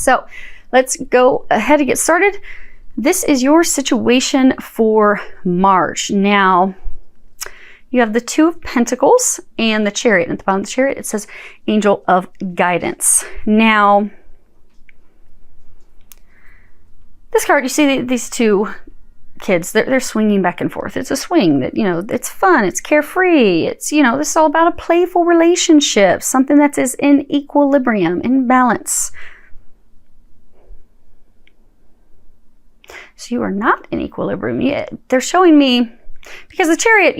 So let's go ahead and get started. This is your situation for March. Now, you have the Two of Pentacles and the Chariot. And at the bottom of the Chariot, it says Angel of Guidance. Now, this card, you see these two kids, they're swinging back and forth. It's a swing that, it's fun, it's carefree. It's, this is all about a playful relationship, something that is in equilibrium, in balance. So you are not in equilibrium yet. They're showing me, because the Chariot,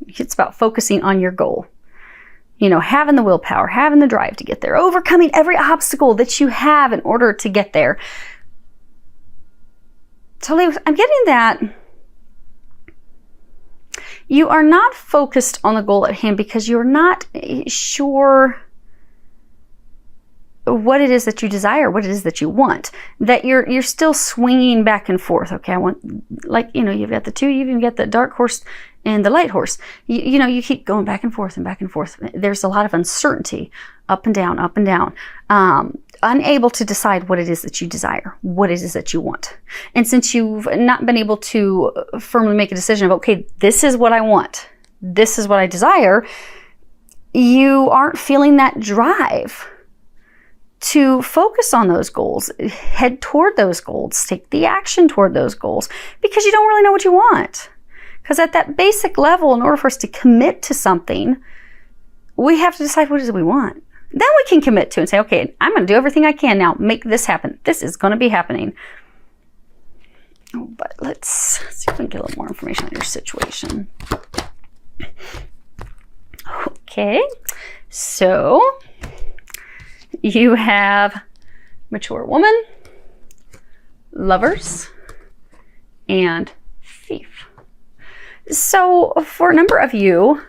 it's about focusing on your goal. Having the willpower, having the drive to get there, overcoming every obstacle that you have in order to get there. So I'm getting that you are not focused on the goal at hand because you're not sure what it is that you desire, what it is that you want, that you're still swinging back and forth. Okay, I want, you've got the two, you even get the dark horse and the light horse. You keep going back and forth and back and forth. There's a lot of uncertainty, up and down, unable to decide what it is that you desire, what it is that you want. And since you've not been able to firmly make a decision of, okay, this is what I want, this is what I desire, you aren't feeling that drive to focus on those goals, head toward those goals, take the action toward those goals, because you don't really know what you want. Because at that basic level, in order for us to commit to something, we have to decide what it is we want. Then we can commit to and say, okay, I'm going to do everything I can now, make this happen. This is going to be happening. But let's see if we can get a little more information on your situation. Okay, so you have mature woman, lovers, and thief. So for a number of you,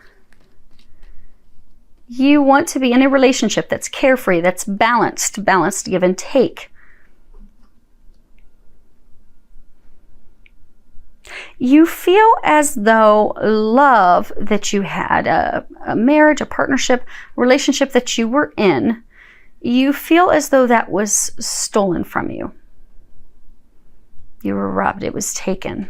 you want to be in a relationship that's carefree, that's balanced give and take. You feel as though love that you had, a marriage, a partnership, relationship that you were in, you feel as though that was stolen from you. You were robbed, it was taken.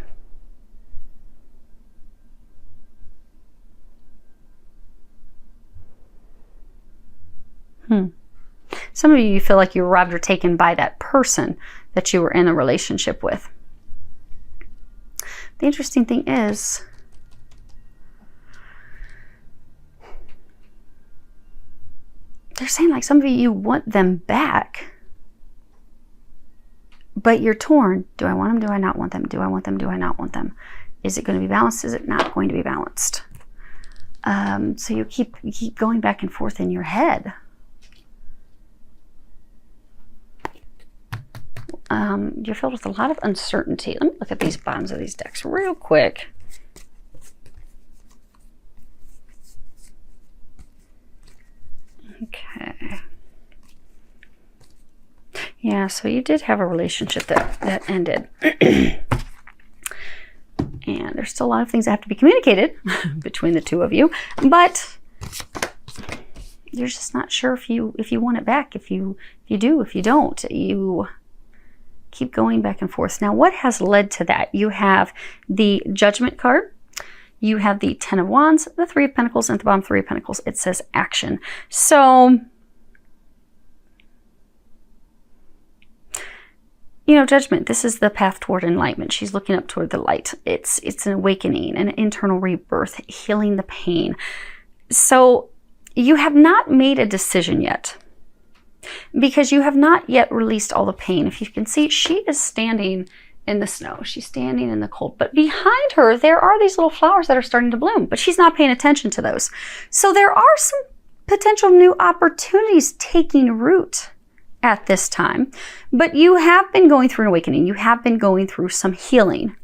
Some of you feel like you were robbed or taken by that person that you were in a relationship with. The interesting thing is, they're saying like some of you want them back, but you're torn. Do I want them? Do I not want them? Do I want them? Do I not want them? Is it going to be balanced? Is it not going to be balanced? So you keep going back and forth in your head. You're filled with a lot of uncertainty. Let me look at these bottoms of these decks real quick. Okay. Yeah, so you did have a relationship that ended. And there's still a lot of things that have to be communicated between the two of you, but you're just not sure if you want it back, if you do, if you don't. You keep going back and forth. Now, what has led to that? You have the Judgment card. You have the Ten of Wands, the Three of Pentacles, and at the bottom, Three of Pentacles, it says action. So, Judgment, this is the path toward enlightenment. She's looking up toward the light. It's an awakening, an internal rebirth, healing the pain. So, you have not made a decision yet, because you have not yet released all the pain. If you can see, she is standing in the snow. She's standing in the cold. But behind her, there are these little flowers that are starting to bloom, but she's not paying attention to those. So there are some potential new opportunities taking root at this time. But you have been going through an awakening. You have been going through some healing,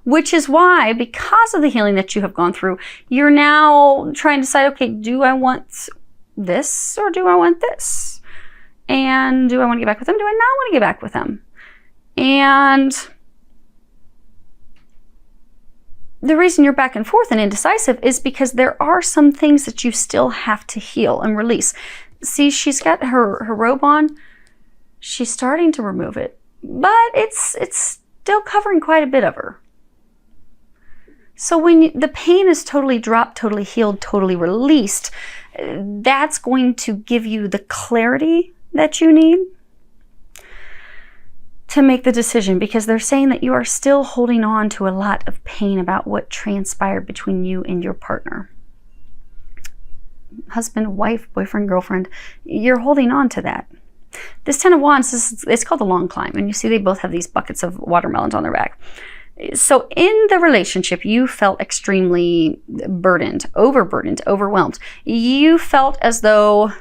which is why, because of the healing that you have gone through, you're now trying to decide, okay, do I want this or do I want this? And do I want to get back with them? Do I not want to get back with them? And the reason you're back and forth and indecisive is because there are some things that you still have to heal and release. See, she's got her robe on. She's starting to remove it, but it's still covering quite a bit of her. So when the pain is totally dropped, totally healed, totally released, that's going to give you the clarity that you need to make the decision, because they're saying that you are still holding on to a lot of pain about what transpired between you and your partner. Husband, wife, boyfriend, girlfriend, you're holding on to that. This Ten of Wands, it's called the long climb, and you see they both have these buckets of watermelons on their back. So in the relationship, you felt extremely burdened, overburdened, overwhelmed. You felt as though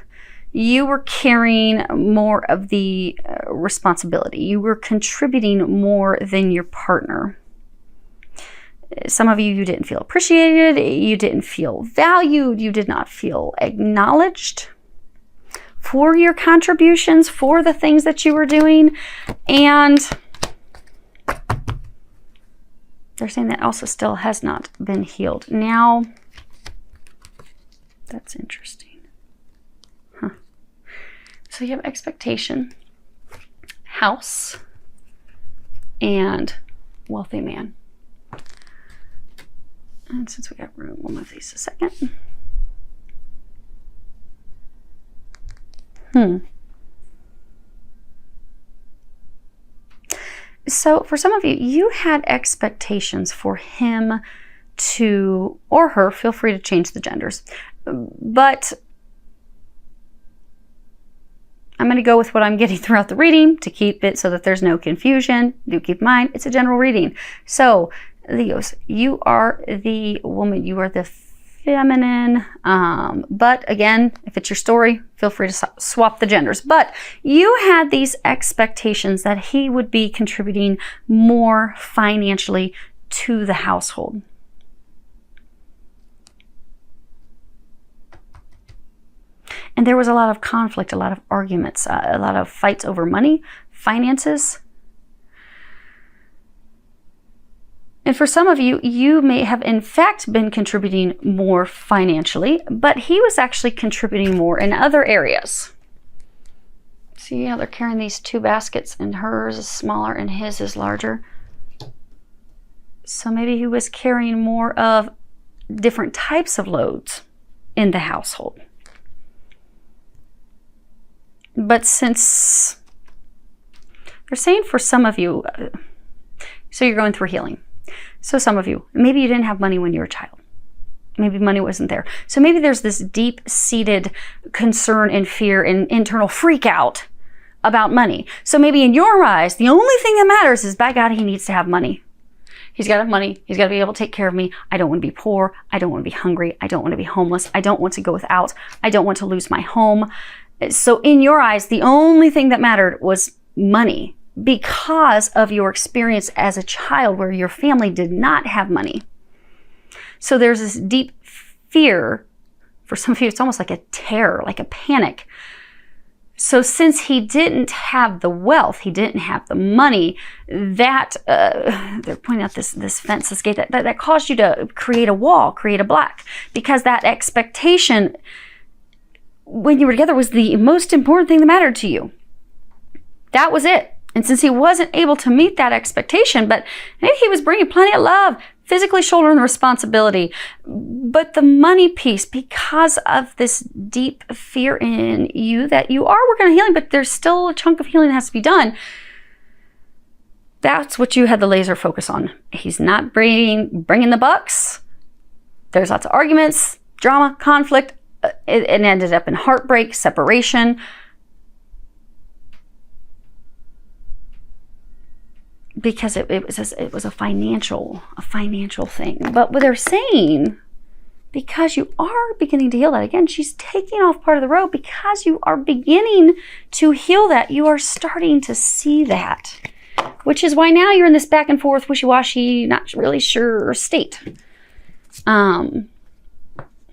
you were carrying more of the responsibility. You were contributing more than your partner. Some of you didn't feel appreciated. You didn't feel valued. You did not feel acknowledged for your contributions, for the things that you were doing. And they're saying that also still has not been healed. Now, that's interesting. Huh. So you have expectation, house, and wealthy man. And since we got room, we'll move these a second. So for some of you, you had expectations for him to, or her, feel free to change the genders, but I'm going to go with what I'm getting throughout the reading to keep it so that there's no confusion. Do keep in mind, it's a general reading. So Leos, you are the woman, you are the feminine, but again, if it's your story, feel free to swap the genders. But you had these expectations that he would be contributing more financially to the household. And there was a lot of conflict, a lot of arguments, a lot of fights over money, finances. And for some of you, you may have in fact been contributing more financially, but he was actually contributing more in other areas. See how they're carrying these two baskets, and hers is smaller and his is larger. So maybe he was carrying more of different types of loads in the household. But since they're saying for some of you, so you're going through healing. So some of you, maybe you didn't have money when you were a child. Maybe money wasn't there. So maybe there's this deep-seated concern and fear and internal freak out about money. So maybe in your eyes, the only thing that matters is, by God, he needs to have money. He's got to have money. He's got to be able to take care of me. I don't want to be poor. I don't want to be hungry. I don't want to be homeless. I don't want to go without. I don't want to lose my home. So in your eyes, the only thing that mattered was money, because of your experience as a child where your family did not have money. So there's this deep fear. For some of you, it's almost like a terror, like a panic. So since he didn't have the wealth, he didn't have the money, that they're pointing out this fence, this gate, that caused you to create a wall, create a block, because that expectation when you were together was the most important thing that mattered to you. That was it. And since he wasn't able to meet that expectation, but maybe he was bringing plenty of love, physically shouldering the responsibility, but the money piece, because of this deep fear in you that you are working on healing, but there's still a chunk of healing that has to be done. That's what you had the laser focus on. He's not bringing the bucks. There's lots of arguments, drama, conflict. It ended up in heartbreak, separation. Because it was a financial thing. But what they're saying, because you are beginning to heal that, again, she's taking off part of the road, because you are beginning to heal that, you are starting to see that. Which is why now you're in this back and forth, wishy-washy, not really sure state.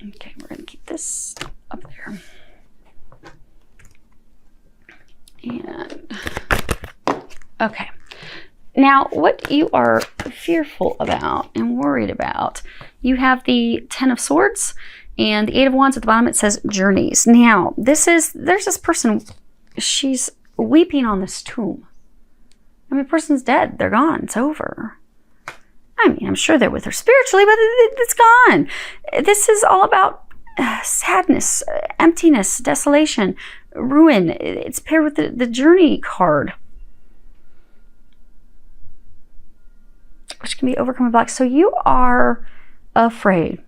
Okay, we're going to keep this up there. And, okay. Now, what you are fearful about and worried about, you have the Ten of Swords and the Eight of Wands at the bottom. It says journeys. Now, there's this person, she's weeping on this tomb. I mean, the person's dead. They're gone. It's over. I mean, I'm sure they're with her spiritually, but it's gone. This is all about sadness, emptiness, desolation, ruin. It's paired with the journey card, which can be overcome with black. So you are afraid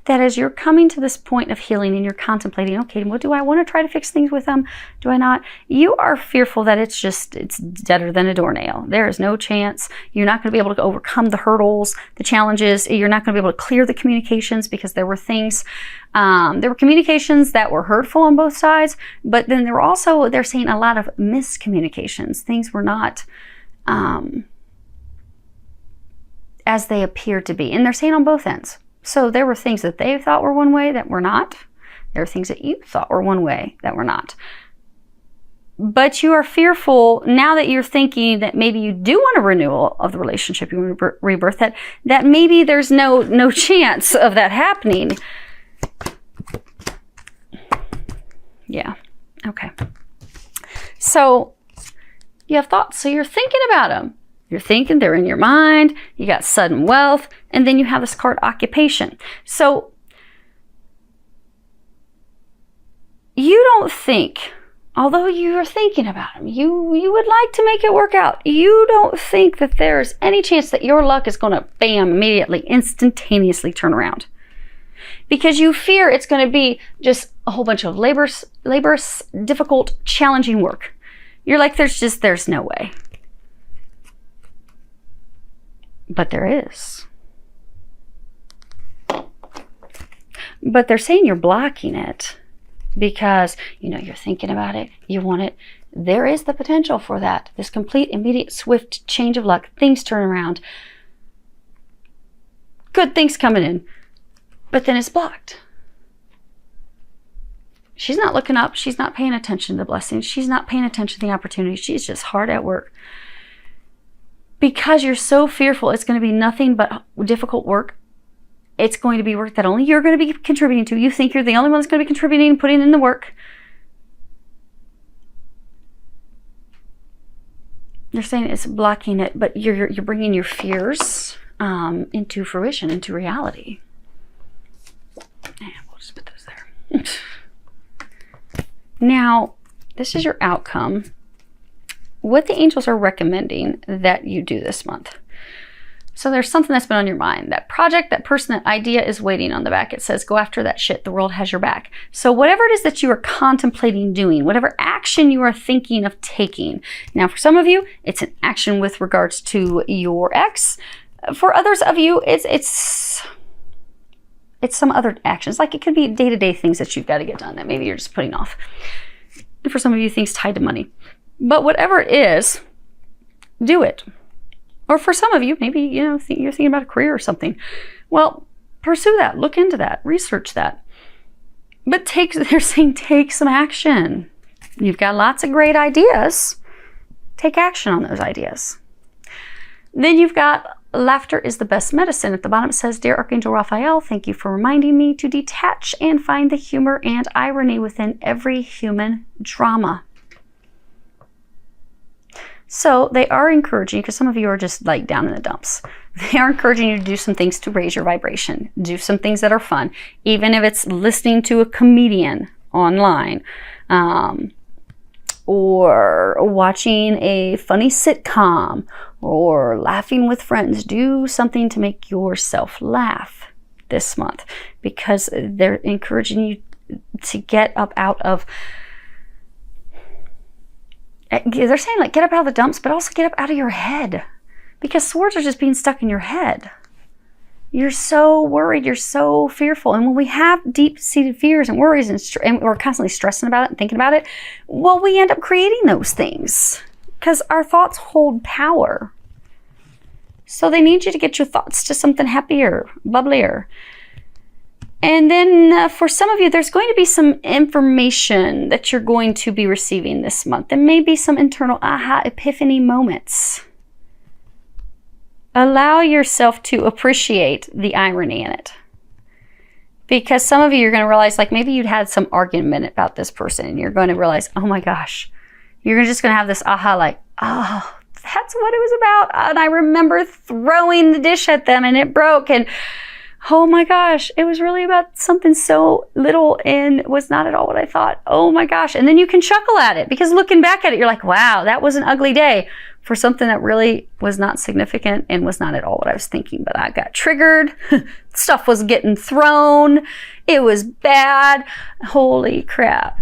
that as you're coming to this point of healing and you're contemplating, okay, well, do I want to try to fix things with them? Do I not? You are fearful that it's deader than a doornail. There is no chance. You're not going to be able to overcome the hurdles, the challenges. You're not going to be able to clear the communications because there were things, there were communications that were hurtful on both sides, but then there were also, they're saying a lot of miscommunications. Things were not as they appeared to be. And they're saying on both ends. So there were things that they thought were one way that were not. There were things that you thought were one way that were not. But you are fearful now that you're thinking that maybe you do want a renewal of the relationship, you want a rebirth, that maybe there's no chance of that happening. Yeah. Okay. So you have thoughts. So you're thinking about them. You're thinking, they're in your mind, you got sudden wealth, and then you have this card, occupation. So you don't think, although you are thinking about them, you would like to make it work out. You don't think that there's any chance that your luck is going to, bam, immediately, instantaneously turn around. Because you fear it's going to be just a whole bunch of laborious, difficult, challenging work. You're like, there's no way. But there is. But they're saying you're blocking it because, you're thinking about it, you want it. There is the potential for that. This complete, immediate, swift change of luck. Things turn around. Good things coming in. But then it's blocked. She's not looking up. She's not paying attention to the blessings. She's not paying attention to the opportunities. She's just hard at work. Because you're so fearful it's going to be nothing but difficult work. It's going to be work that only you're going to be contributing to. You think you're the only one that's going to be contributing and putting in the work. They're saying it's blocking it, but you're bringing your fears into fruition, into reality. And we'll just put those there. Now, this is your outcome. What the angels are recommending that you do this month. So there's something that's been on your mind. That project, that person, that idea is waiting on the back. It says, go after that shit. The world has your back. So whatever it is that you are contemplating doing, whatever action you are thinking of taking. Now, for some of you, it's an action with regards to your ex. For others of you, it's some other actions. Like it could be day-to-day things that you've got to get done that maybe you're just putting off. And for some of you, things tied to money. But whatever it is, do it. Or for some of you, maybe, you're thinking about a career or something. Well, pursue that. Look into that. Research that. But they're saying take some action. You've got lots of great ideas. Take action on those ideas. Then you've got laughter is the best medicine. At the bottom it says, Dear Archangel Raphael, thank you for reminding me to detach and find the humor and irony within every human drama. So they are encouraging you, because some of you are just like down in the dumps. They are encouraging you to do some things to raise your vibration. Do some things that are fun. Even if it's listening to a comedian online, or watching a funny sitcom, or laughing with friends. Do something to make yourself laugh this month, because they're encouraging you to get up out of, they're saying like get up out of the dumps, but also get up out of your head, because swords are just being stuck in your head. You're so worried, you're so fearful. And when we have deep-seated fears and worries and we're constantly stressing about it and thinking about it, well, we end up creating those things because our thoughts hold power. So they need you to get your thoughts to something happier, bubblier. And then for some of you, there's going to be some information that you're going to be receiving this month. There may be some internal aha epiphany moments. Allow yourself to appreciate the irony in it. Because some of you are going to realize, like maybe you'd had some argument about this person and you're going to realize, oh my gosh, you're just going to have this aha, like, oh, that's what it was about. And I remember throwing the dish at them and it broke. And oh my gosh, it was really about something so little and was not at all what I thought. Oh my gosh. And then you can chuckle at it because looking back at it, you're like, wow, that was an ugly day for something that really was not significant and was not at all what I was thinking. But I got triggered. Stuff was getting thrown. It was bad. Holy crap.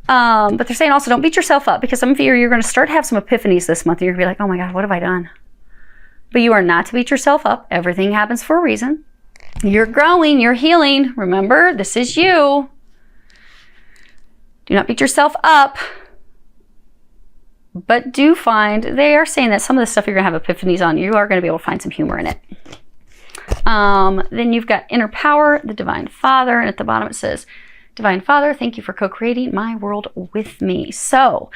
But they're saying also don't beat yourself up, because some of you, you're going to start to have some epiphanies this month. You're going to be like, oh my God, what have I done? But you are not to beat yourself up. Everything happens for a reason. You're growing, you're healing. Remember, this is you. Do not beat yourself up. But do find, they are saying that some of the stuff you're going to have epiphanies on, you are going to be able to find some humor in it. Then you've got inner power, the Divine Father, and at the bottom it says, Divine Father, thank you for co-creating my world with me. So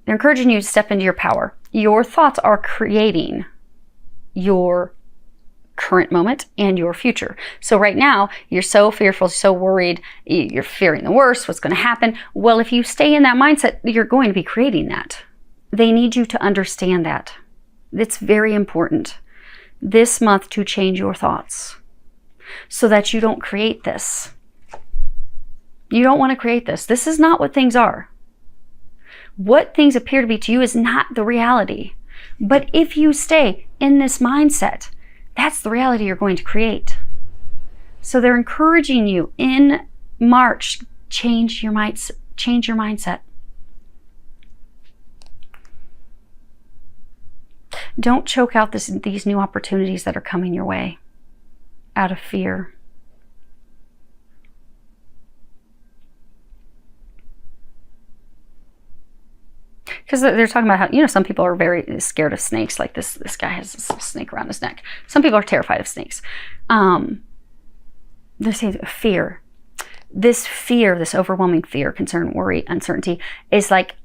they're encouraging you to step into your power. Your thoughts are creating your current moment and your future. So right now, you're so fearful, so worried, you're fearing the worst, what's going to happen. Well, if you stay in that mindset, you're going to be creating that. They need you to understand that. It's very important this month to change your thoughts so that you don't create this. You don't want to create this. This is not what things are. What things appear to be to you is not the reality. But if you stay in this mindset, that's the reality you're going to create. So they're encouraging you in March, change your mindset. Don't choke out these new opportunities that are coming your way out of fear. Because they're talking about how, some people are very scared of snakes. Like this guy has this snake around his neck. Some people are terrified of snakes. They're saying fear. This overwhelming fear, concern, worry, uncertainty is like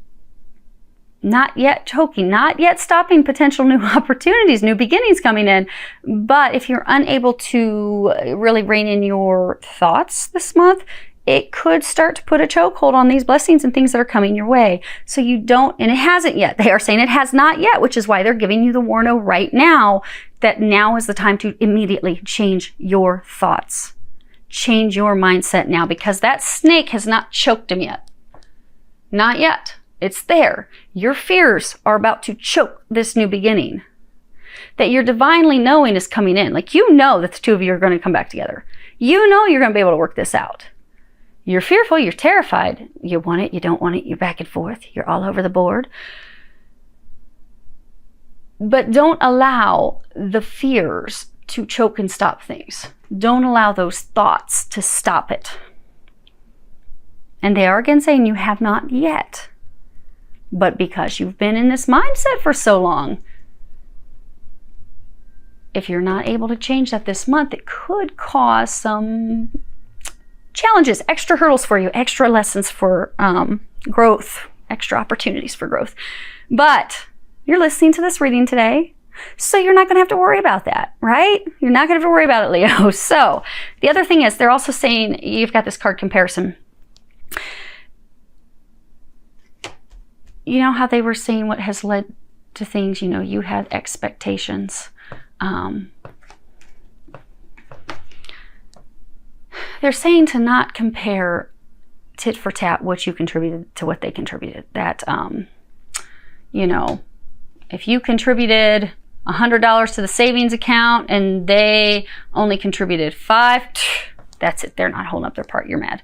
not yet choking, not yet stopping potential new opportunities, new beginnings coming in. But if you're unable to really rein in your thoughts this month, it could start to put a chokehold on these blessings and things that are coming your way. So you don't, and it hasn't yet. They are saying it has not yet, which is why they're giving you the warning right now that now is the time to immediately change your thoughts. Change your mindset now, because that snake has not choked him yet. Not yet. It's there. Your fears are about to choke this new beginning that you're divinely knowing is coming in. Like, you know that the two of you are going to come back together. You know you're going to be able to work this out. You're fearful, you're terrified. You want it, you don't want it, you're back and forth. You're all over the board. But don't allow the fears to choke and stop things. Don't allow those thoughts to stop it. And they are again saying you have not yet. But because you've been in this mindset for so long, if you're not able to change that this month, it could cause some challenges, extra hurdles for you, extra lessons for growth, extra opportunities for growth. But you're listening to this reading today, so you're not going to have to worry about that, right? You're not going to have to worry about it, Leo. So the other thing is, they're also saying, you've got this card comparison. You know how they were saying what has led to things, you had expectations. They're saying to not compare tit for tat what you contributed to what they contributed. That, if you contributed $100 to the savings account and they only contributed $5, that's it. They're not holding up their part. You're mad.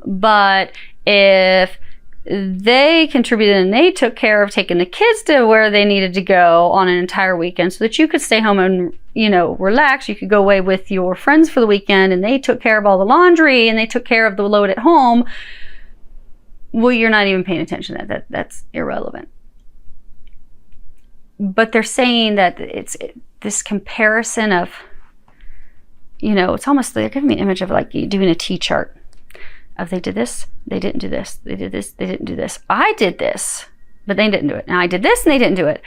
But if they contributed and they took care of taking the kids to where they needed to go on an entire weekend so that you could stay home and, relax. You could go away with your friends for the weekend, and they took care of all the laundry and they took care of the load at home. Well, you're not even paying attention to that. That's irrelevant. But they're saying that it's this comparison of, it's almost, they're giving me an image of like you doing a T-chart. Of they did this, they didn't do this, they did this, they didn't do this. I did this, but they didn't do it. Now I did this and they didn't do it.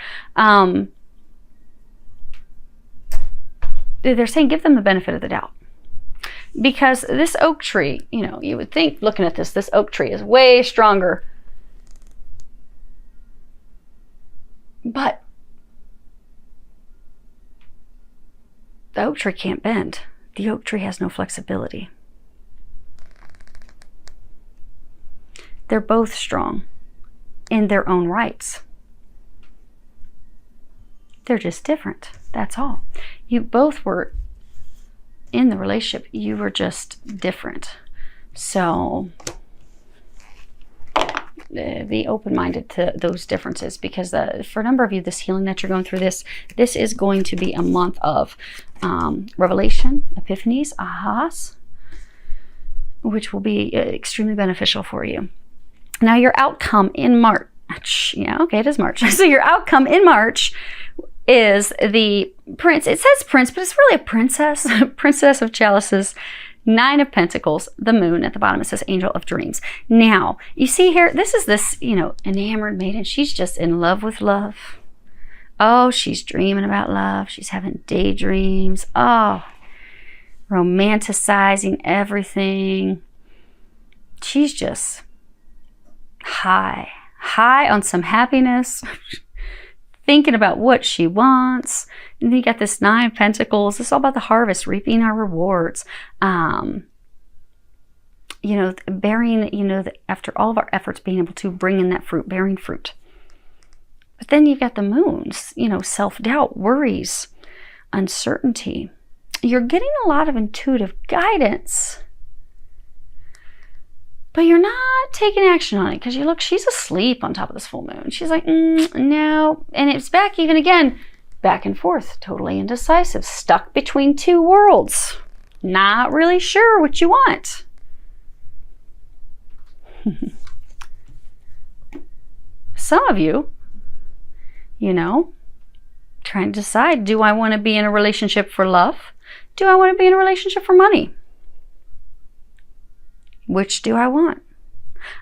They're saying give them the benefit of the doubt. Because this oak tree, you know, you would think looking at this oak tree is way stronger. But the oak tree can't bend. The oak tree has no flexibility. They're both strong in their own rights. They're just different. That's all. You both were in the relationship. You were just different. So be open-minded to those differences, because for a number of you, this healing that you're going through, this is going to be a month of revelation, epiphanies, ahas, which will be extremely beneficial for you. Now, your outcome in March, yeah, okay, it is March. So your outcome in March is the prince. It says prince, but it's really a princess. Princess of Chalices, 9 of Pentacles, the moon. At the bottom, it says Angel of Dreams. Now, you see here, this is this, you know, enamored maiden. She's just in love with love. Oh, she's dreaming about love. She's having daydreams. Oh, romanticizing everything. She's just high on some happiness, thinking about what she wants. And then you got this 9 of Pentacles. It's all about the harvest, reaping our rewards. You know, bearing, you know, after all of our efforts, being able to bring in that fruit, bearing fruit. But then you've got the moons, you know, self-doubt, worries, uncertainty. You're getting a lot of intuitive guidance, but you're not taking action on it, because you look, she's asleep on top of this full moon. She's like, no. And it's back even again, back and forth, totally indecisive, stuck between 2 worlds, not really sure what you want. Some of you, you know, trying to decide, do I want to be in a relationship for love? Do I want to be in a relationship for money? Which do I want?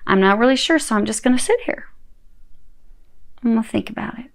I'm not really sure, so I'm just going to sit here. I'm going to think about it.